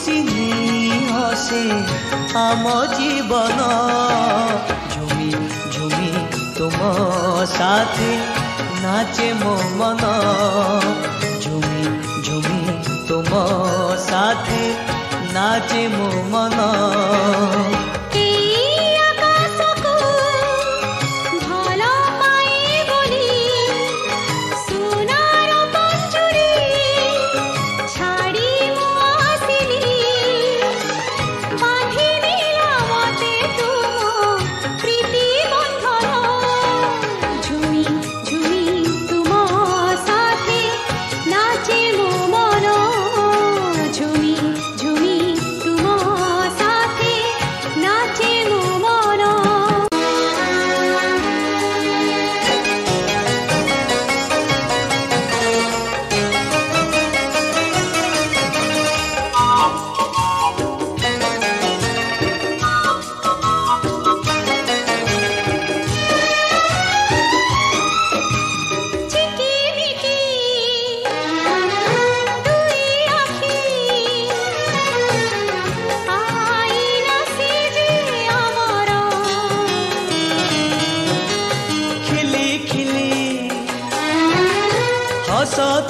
खुशी नहीं हसे आम जीवन झुमी झुमी तुम साथे नाचे मो मन झुमी झुमी तुम साथे नाचे मो मन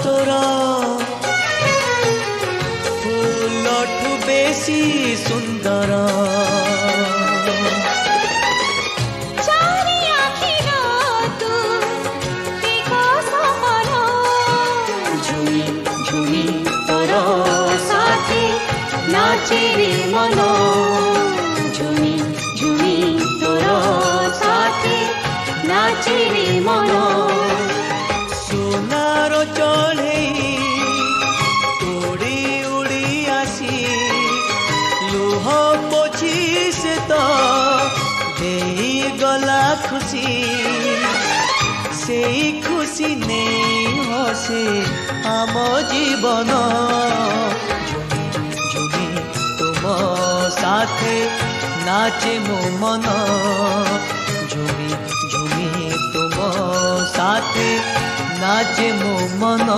तोरा फूलठू बेसी सुंदर झुमी झुमी तोर साथे नाचे रे मन झुमी झुमी तोर साथे नाचे रे मन सोनार चढ़े उड़ी उड़ी आसी लुह पोछी से तो दे गला खुशी से खुशी नहीं हसे आम जीवन झुमी झुमी तुम साथे नाचे मो मन झुमी झुमी तुम साथे नाचे मो मन।